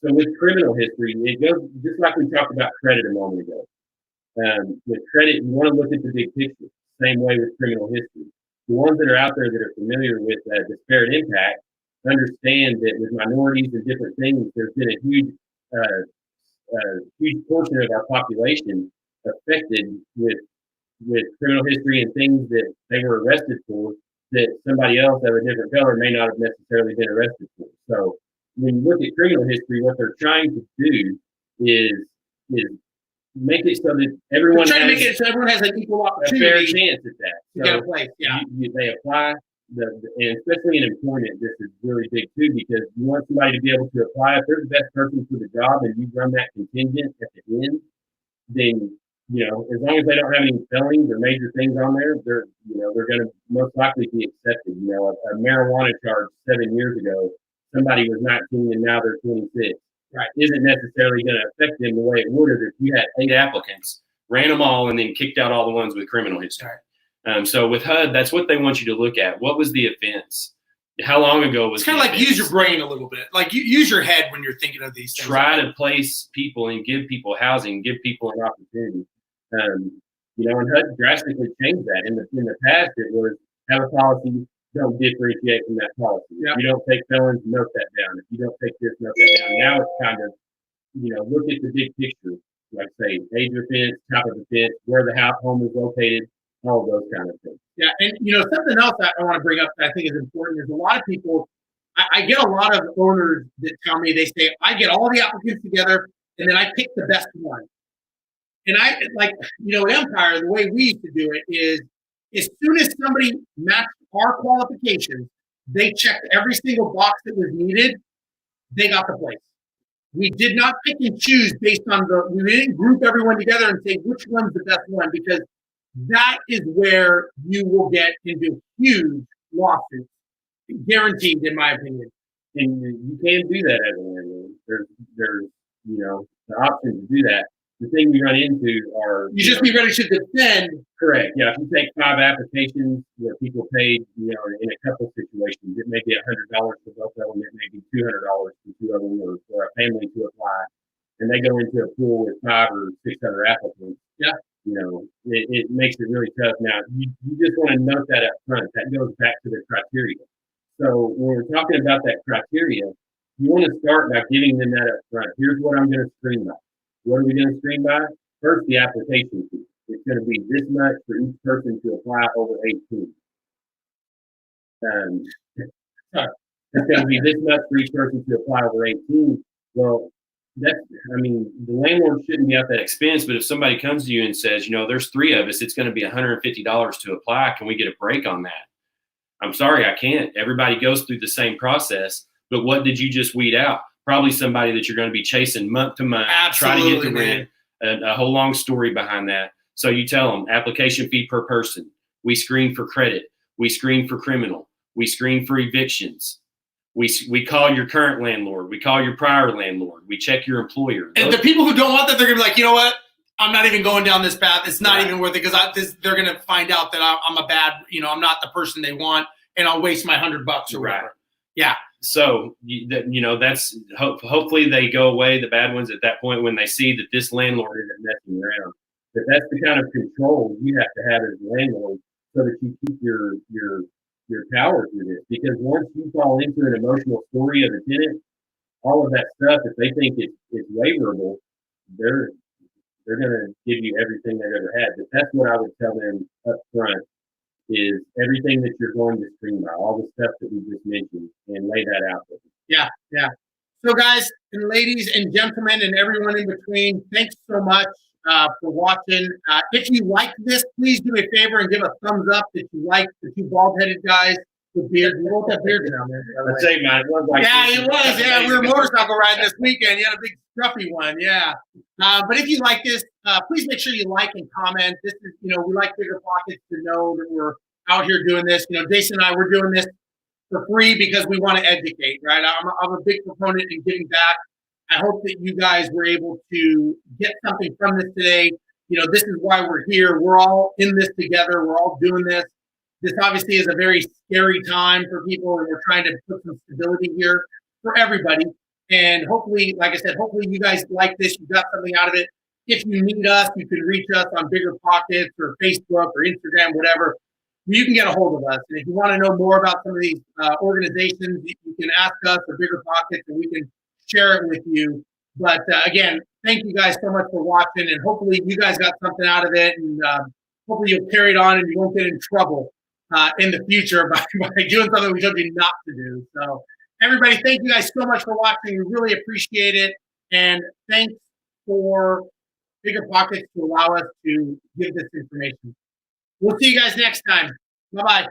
So with criminal history, it goes just like we talked about credit a moment ago. With credit, you want to look at the big picture. Same way with criminal history. The ones that are out there that are familiar with disparate impact understand that with minorities and different things, there's been uh, huge portion of our population affected with criminal history and things that they were arrested for that somebody else of a different color may not have necessarily been arrested for. So when you look at criminal history, what they're trying to do is make it so that everyone trying to make has it so everyone has an equal a fair opportunity chance at that. to get a place. Yeah. They apply, and especially in employment, this is really big too because you want somebody to be able to apply. If they're the best person for the job and you run that contingent at the end, then as long as they don't have any felonies or major things on there, they're going to most likely be accepted. A marijuana charge 7 years ago, somebody was 19 and now they're 26. Right. Isn't necessarily going to affect them the way it would have if you had 8 applicants, ran them all, and then kicked out all the ones with criminal history. So with HUD, that's what they want you to look at. What was the offense? How long ago was it's kind of like use your brain a little bit. Like use your head when you're thinking of these things. Try to place people and give people housing, give people an opportunity. And HUD drastically changed that. In the past, it was have a policy, don't differentiate from that policy. Yep. If you don't take felons, note that down. If you don't take this, note that down. Now it's kind of, look at the big picture. Like say, age of offense, type of offense, where the home is located, all of those kind of things. Yeah, and something else that I want to bring up that I think is important is a lot of people. I get a lot of owners that tell me they say I get all the applicants together and then I pick the best one. And I like at Empire, the way we used to do it is as soon as somebody matched our qualifications, they checked every single box that was needed. They got the place. We did not pick and choose based on we didn't group everyone together and say which one's the best one because that is where you will get into huge lawsuits, guaranteed, in my opinion. And you can do that as a landlord. There's the option to do that. The thing we run into are you just be ready to defend. Correct. Yeah. If you take 5 applications where people paid, in a couple of situations, it may be $100 for both of them. It may be $200 for 2 of them, or for a family to apply, and they go into a pool with 5 or 6 other applicants. Yeah. It makes it really tough. Now, you just want to note that up front. That goes back to the criteria. So when we're talking about that criteria, you want to start by giving them that up front. Here's what I'm going to screen by. What are we going to screen by? First, the application fee. It's going to be this much for each person to apply over 18. It's going to be this much for each person to apply over 18. Well, the landlord shouldn't be out that expense, but if somebody comes to you and says, there's 3 of us, it's going to be $150 to apply. Can we get a break on that? I'm sorry, I can't. Everybody goes through the same process, but what did you just weed out? Probably somebody that you're going to be chasing month to month, try to get the rent, a whole long story behind that. So you tell them application fee per person. We screen for credit. We screen for criminal. We screen for evictions. We call your current landlord. We call your prior landlord. We check your employer. And the people who don't want that, they're going to be like, you know what? I'm not even going down this path. It's not even worth it because they're going to find out that I'm a bad, I'm not the person they want, and I'll waste my $100 or whatever. Yeah. So, that's hopefully they go away, the bad ones, at that point when they see that this landlord isn't messing around. But that's the kind of control you have to have as a landlord so that you keep your power through this. Because once you fall into an emotional story of a tenant, all of that stuff, if they think it's waiverable, they're going to give you everything they've ever had. But that's what I would tell them up front is everything that you're going to screen by, all the stuff that we just mentioned, and lay that out there. Yeah, yeah. So guys and ladies and gentlemen and everyone in between, thanks so much for watching. If you liked this, please do me a favor and give a thumbs up if you like the 2 bald-headed guys with beards. We both have beards now, man. Let's say, man, it was like it was. Yeah, we were motorcycle riding this weekend. You had a big scruffy one. Yeah. But if you like this, please make sure you like and comment. This is, we like Bigger Pockets to know that we're out here doing this. Jason and I, we're doing this for free because we want to educate, right? I'm a big proponent in giving back. I hope that you guys were able to get something from this today. This is why we're here. We're all in this together. We're all doing this. This obviously is a very scary time for people, and we're trying to put some stability here for everybody. And hopefully, like I said, hopefully you guys like this. You got something out of it. If you need us, you can reach us on Bigger Pockets or Facebook or Instagram, whatever. You can get a hold of us. And if you want to know more about some of these organizations, you can ask us or Bigger Pockets, and we can share it with you. But again, thank you guys so much for watching, and hopefully you guys got something out of it, and hopefully you'll carry it on and you won't get in trouble in the future by doing something we told you not to do. So everybody, thank you guys so much for watching. We really appreciate it. And thanks for Bigger Pockets to allow us to give this information. We'll see you guys next time. Bye-bye.